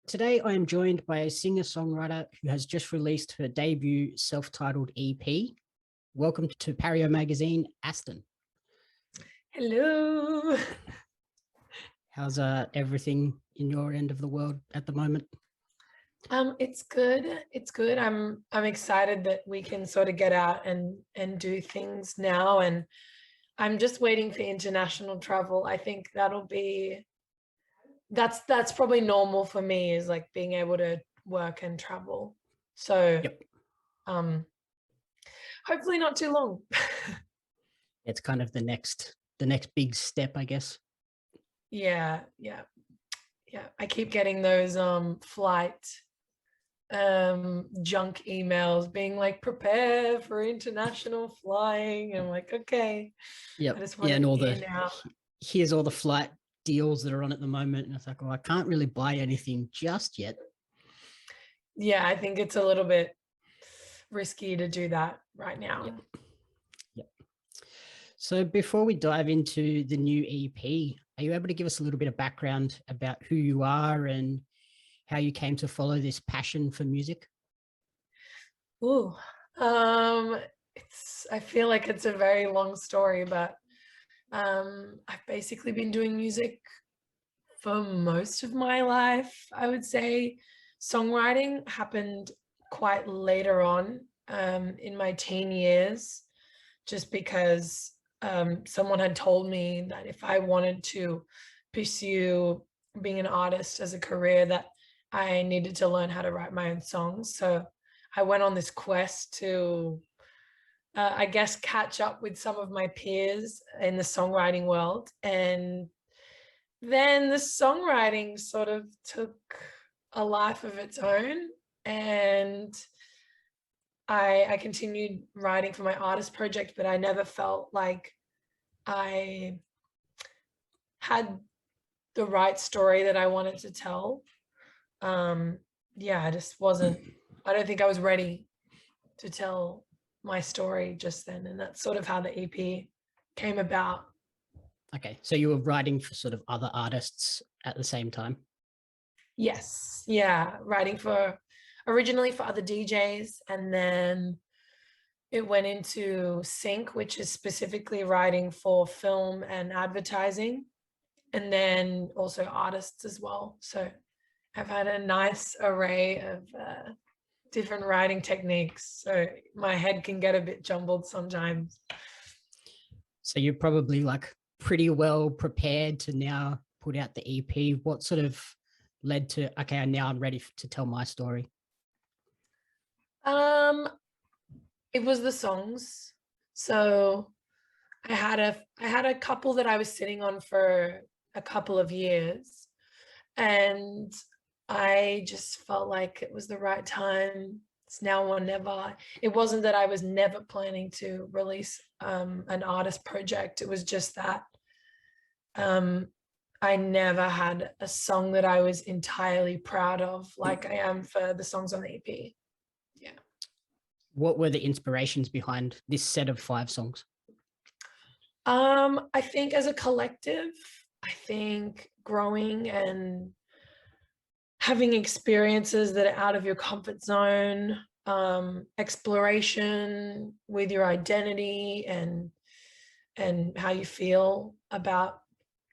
Today I am joined by a singer-songwriter who has just released her debut self-titled EP. Welcome to Pario magazine, Aston. Hello. How's everything in your end of the world at the moment? It's good. It's good. I'm excited that we can sort of get out and do things now, and I'm just waiting for international travel. I think that's probably normal for me, is like being able to work and travel. So Yep. Hopefully not too long. It's kind of the next big step, I guess. Yeah. I keep getting those flight junk emails being like, prepare for international flying. I'm like, okay. Yep. I just want and all here's all the flight deals that are on at the moment, and it's like, well, I can't really buy anything just yet. Yeah, I think it's a little bit risky to do that right now. Yep. So before we dive into the new EP, are you able to give us a little bit of background about who you are and how you came to follow this passion for music? Ooh, I feel like it's a very long story, but I've basically been doing music for most of my life. I would say songwriting happened quite later on in my teen years, just because someone had told me that if I wanted to pursue being an artist as a career, that I needed to learn how to write my own songs. So I went on this quest to, I guess, catch up with some of my peers in the songwriting world. And then the songwriting sort of took a life of its own. And I continued writing for my artist project, but I never felt like I had the right story that I wanted to tell. Yeah, I just wasn't, I don't think I was ready to tell my story just then. And that's sort of how the EP came about. Okay, so you were writing for sort of other artists at the same time? Yes, yeah, writing originally for other DJs, and then it went into sync, which is specifically writing for film and advertising, and then also artists as well. So I've had a nice array of different writing techniques, so my head can get a bit jumbled sometimes. So you're probably like pretty well prepared to now put out the EP. What sort of led to, okay, now I'm ready to tell my story? It was the songs. So I had a couple that I was sitting on for a couple of years, and I just felt like it was the right time. It's now or never. It wasn't that I was never planning to release an artist project. It was just that I never had a song that I was entirely proud of like I am for the songs on the EP. Yeah. What were the inspirations behind this set of 5 songs? I think as a collective, I think growing and having experiences that are out of your comfort zone, exploration with your identity and how you feel about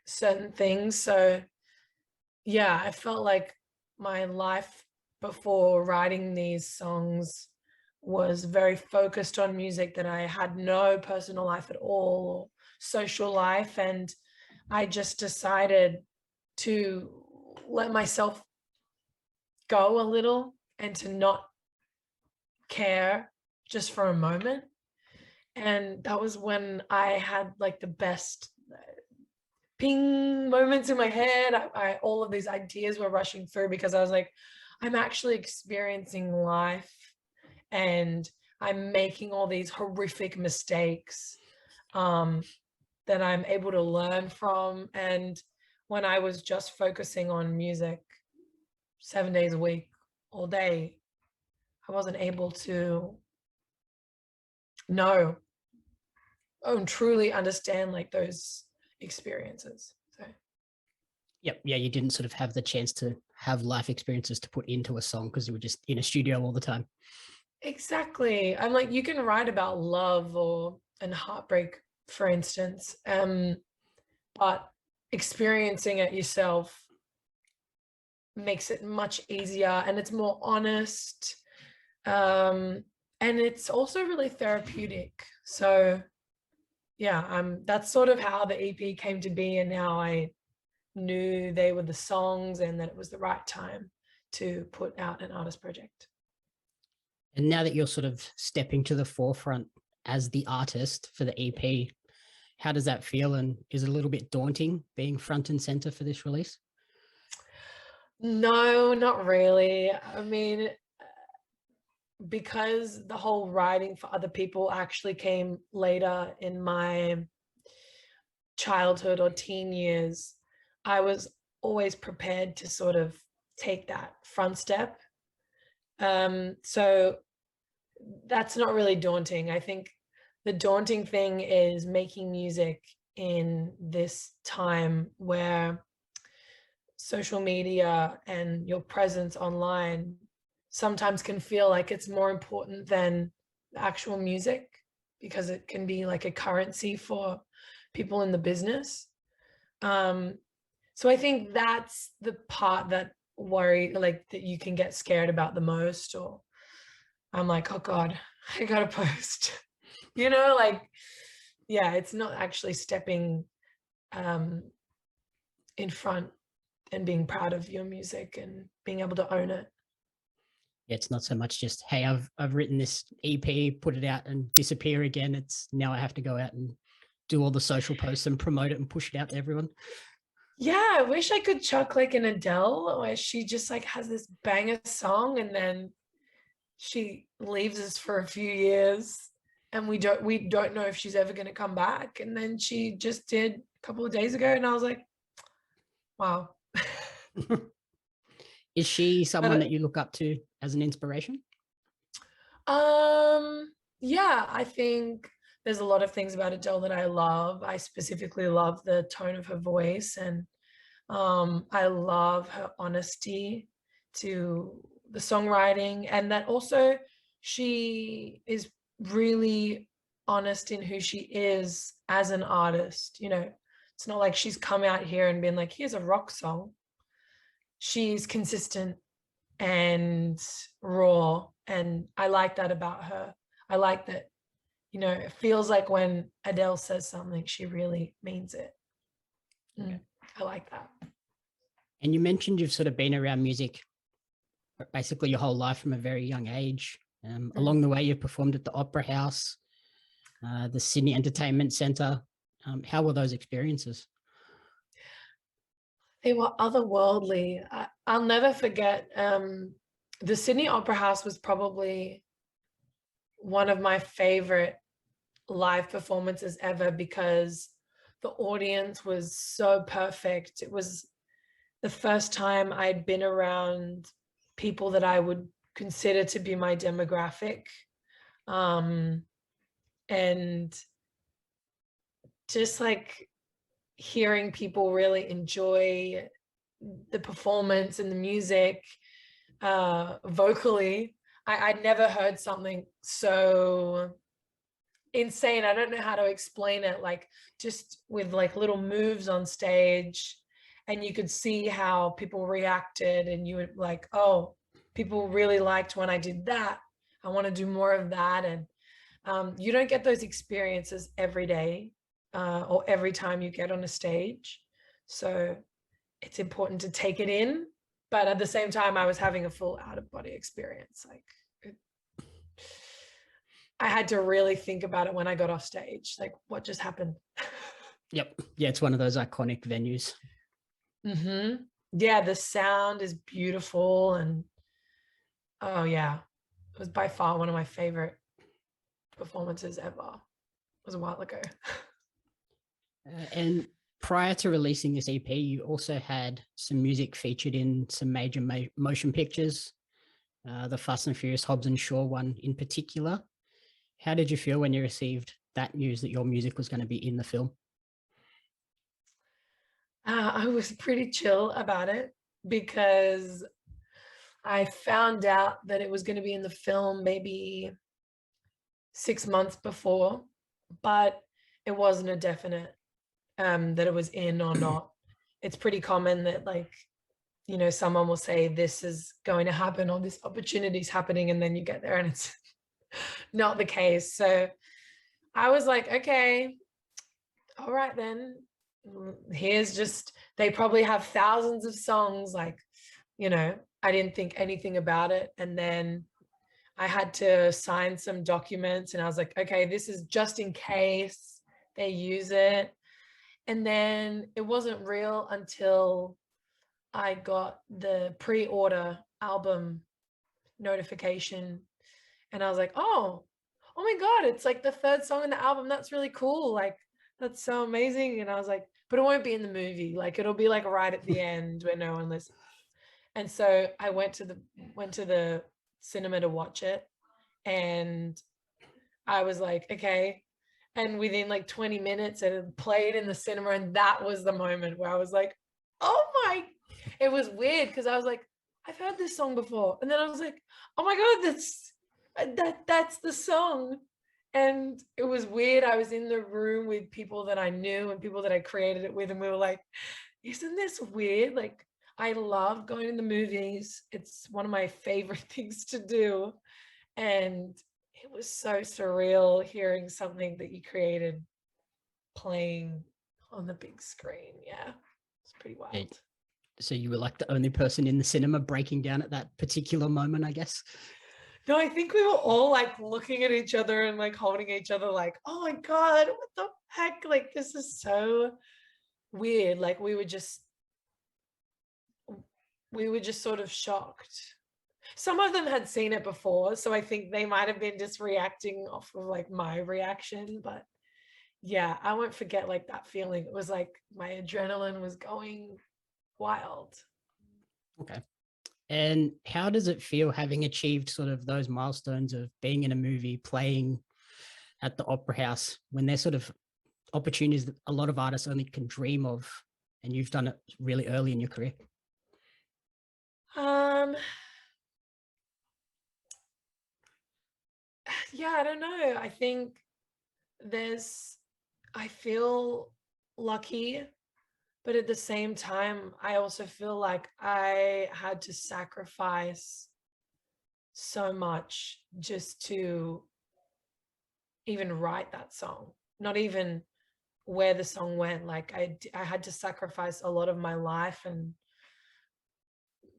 certain things. So yeah, I felt like my life before writing these songs was very focused on music, that I had no personal life at all, or social life. And I just decided to let myself go a little and to not care just for a moment. And that was when I had like the best ping moments in my head. All of these ideas were rushing through, because I was like, I'm actually experiencing life and I'm making all these horrific mistakes that I'm able to learn from. And when I was just focusing on music 7 days a week, all day, I wasn't able to know and truly understand like those experiences. So Yep. Yeah, you didn't sort of have the chance to have life experiences to put into a song because we're just in a studio all the time. Exactly. I'm like, you can write about love and heartbreak, for instance, but experiencing it yourself makes it much easier, and it's more honest. And it's also really therapeutic. So yeah, that's sort of how the EP came to be, and how I knew they were the songs and that it was the right time to put out an artist project. And now that you're sort of stepping to the forefront as the artist for the EP, how does that feel? And is it a little bit daunting being front and center for this release? No, not really. I mean, because the whole writing for other people actually came later in my childhood or teen years, I was always prepared to sort of take that front step. So that's not really daunting. I think the daunting thing is making music in this time where social media and your presence online sometimes can feel like it's more important than the actual music, because it can be like a currency for people in the business. So I think that's the part that that you can get scared about the most, or I'm like, oh God, I gotta post, like, yeah, it's not actually stepping in front and being proud of your music and being able to own it. It's not so much just, hey, I've written this EP, put it out and disappear again. It's now I have to go out and do all the social posts and promote it and push it out to everyone. Yeah, I wish I could chuck like an Adele, where she just like has this banger song and then she leaves us for a few years and we don't know if she's ever going to come back. And then she just did a couple of days ago, and I was like, wow. Is she someone that you look up to as an inspiration? Yeah, I think there's a lot of things about Adele that I love. I specifically love the tone of her voice, and I love her honesty to the songwriting, and that also she is really honest in who she is as an artist. It's not like she's come out here and been like, here's a rock song. She's consistent and raw, and I like that about her. I like that, it feels like when Adele says something, she really means it. I like that. And you mentioned you've sort of been around music basically your whole life from a very young age. Along the way, you've performed at the Opera House, the Sydney Entertainment Centre. How were those experiences? They were otherworldly. I'll never forget, the Sydney Opera House was probably one of my favorite live performances ever, because the audience was so perfect. It was the first time I'd been around people that I would consider to be my demographic. And just like hearing people really enjoy the performance and the music vocally. I'd never heard something so insane. I don't know how to explain it, like just with like little moves on stage, and you could see how people reacted, and you would like, oh, people really liked when I did that. I want to do more of that. And you don't get those experiences every day or every time you get on a stage. So it's important to take it in. But at the same time, I was having a full out-of-body experience. I had to really think about it when I got off stage, like what just happened. Yep. Yeah, it's one of those iconic venues. Yeah, the sound is beautiful. And oh yeah, it was by far one of my favorite performances ever. It was a while ago. And prior to releasing this EP, you also had some music featured in some major motion pictures, the Fast and Furious Hobbs and Shaw one in particular. How did you feel when you received that news that your music was going to be in the film? I was pretty chill about it, because I found out that it was going to be in the film maybe 6 months before, but it wasn't a definite that it was in or not. It's pretty common that, like, you know, someone will say this is going to happen or this opportunity is happening, and then you get there and it's not the case. So I was like, okay, all right then. Here's just, they probably have thousands of songs, like, you know, I didn't think anything about it. And then I had to sign some documents and I was like, okay, this is just in case they use it. And then it wasn't real until I got the pre-order album notification. And I was like, oh my God, it's like the third song in the album. That's really cool. Like, that's so amazing. And I was like, but it won't be in the movie. Like, it'll be like right at the end where no one listens. And so I went to the cinema to watch it. And I was like, okay. And within like 20 minutes, it had played in the cinema. And that was the moment where I was like, oh my, it was weird because I was like, I've heard this song before. And then I was like, oh my God, that's the song. And it was weird. I was in the room with people that I knew and people that I created it with. And we were like, isn't this weird? Like, I love going to the movies. It's one of my favorite things to do. And it was so surreal hearing something that you created playing on the big screen. Yeah, it's pretty wild. So you were like the only person in the cinema breaking down at that particular moment, I guess. No, I think we were all like looking at each other and like holding each other like, oh my God, what the heck? Like, this is so weird. Like, we were just sort of shocked. Some of them had seen it before, so I think they might have been just reacting off of like my reaction. But yeah, I won't forget like that feeling. It was like my adrenaline was going wild. Okay. And how does it feel having achieved sort of those milestones of being in a movie, playing at the Opera House, when there's sort of opportunities that a lot of artists only can dream of, and you've done it really early in your career? Yeah, I don't know. I think I feel lucky, but at the same time, I also feel like I had to sacrifice so much just to even write that song, not even where the song went. Like, I had to sacrifice a lot of my life and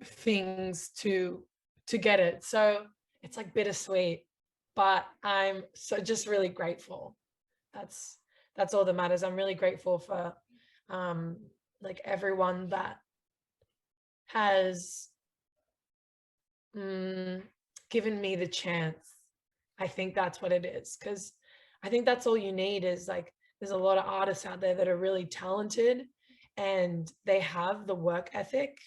things to get it. So it's like bittersweet, but I'm so just really grateful. That's all that matters. I'm really grateful for like everyone that has given me the chance. I think that's what it is, because I think that's all you need is like, there's a lot of artists out there that are really talented and they have the work ethic.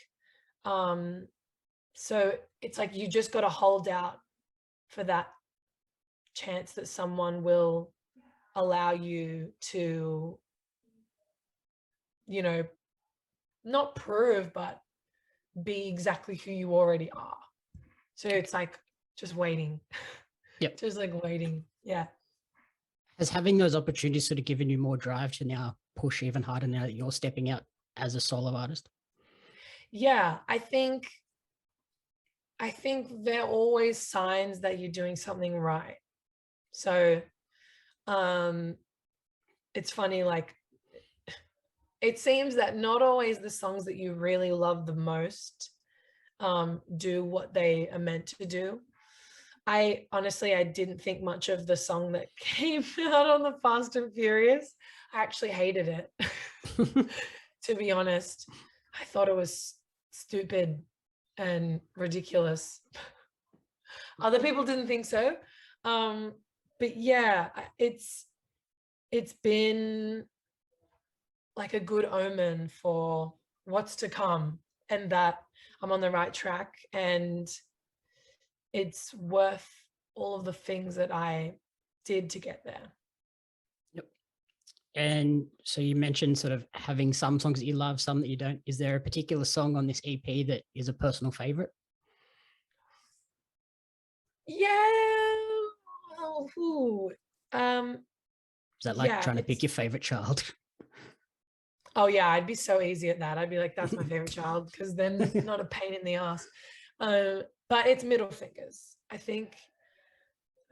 So it's like, you just got to hold out for that chance that someone will allow you to, you know, not prove, but be exactly who you already are. So it's like just waiting. Yep. Just like waiting. Yeah. Has having those opportunities sort of given you more drive to now push even harder now that you're stepping out as a solo artist? Yeah, I think there are always signs that you're doing something right. So it's funny, like, it seems that not always the songs that you really love the most do what they are meant to do. I didn't think much of the song that came out on the Fast and Furious. I actually hated it. To be honest, I thought it was stupid and ridiculous. Other people didn't think so. But yeah, it's been like a good omen for what's to come, and that I'm on the right track, and it's worth all of the things that I did to get there. Yep. And so you mentioned sort of having some songs that you love, some that you don't. Is there a particular song on this EP that is a personal favorite? Yeah. Oh, ooh. Is that like Yeah, trying to pick it's your favorite child? oh yeah, I'd be so easy at that. I'd be like, that's my favorite child because then not a pain in the ass. But it's Middle Fingers. I think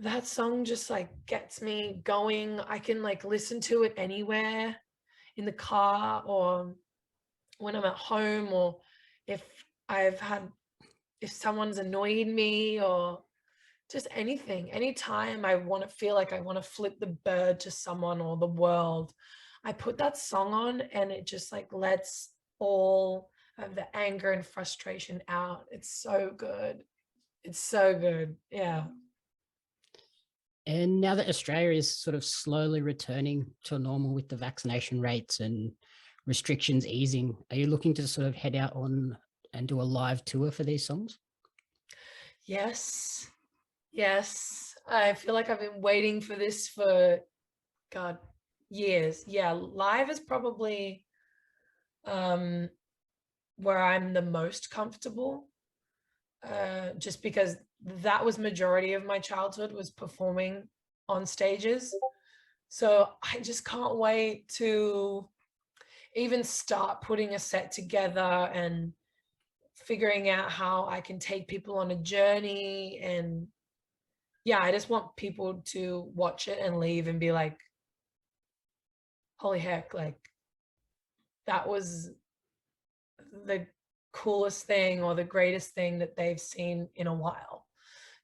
that song just like gets me going. I can like listen to it anywhere in the car or when I'm at home or if I've had if someone's annoyed me or just anything. Anytime I want to feel like I want to flip the bird to someone or the world, I put that song on and it just like lets all of the anger and frustration out. It's so good. It's so good. Yeah. And now that Australia is sort of slowly returning to normal with the vaccination rates and restrictions easing, are you looking to sort of head out on and do a live tour for these songs? Yes. Yes. I feel like I've been waiting for this for God, years. Yeah, live is probably um where I'm the most comfortable. Just because that was majority of my childhood was performing on stages. So I just can't wait to even start putting a set together and figuring out how I can take people on a journey. And yeah, I just want people to watch it and leave and be like, holy heck, like that was the coolest thing or the greatest thing that they've seen in a while.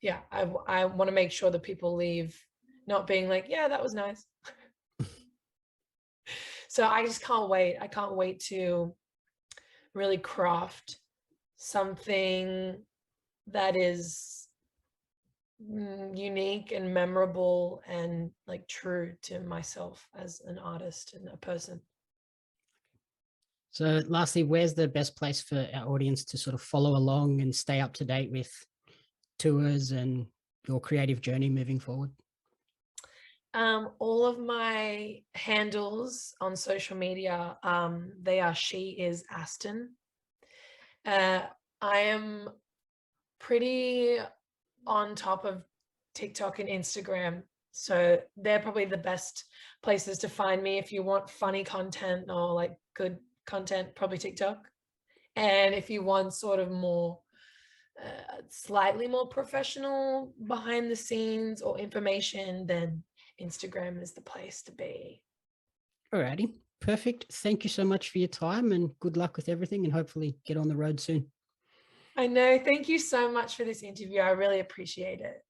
Yeah, I want to make sure that people leave not being like, yeah, that was nice. So I just can't wait. I can't wait to really craft something that is unique and memorable and like true to myself as an artist and a person. So lastly, where's the best place for our audience to sort of follow along and stay up to date with tours and your creative journey moving forward? All of my handles on social media, they are She Is Aston. I am pretty on top of TikTok and Instagram. So they're probably the best places to find me if you want funny content or like good content, probably TikTok. And if you want sort of more, slightly more professional behind the scenes or information, then Instagram is the place to be. Alrighty, perfect. Thank you so much for your time and good luck with everything and hopefully get on the road soon. I know. Thank you so much for this interview. I really appreciate it.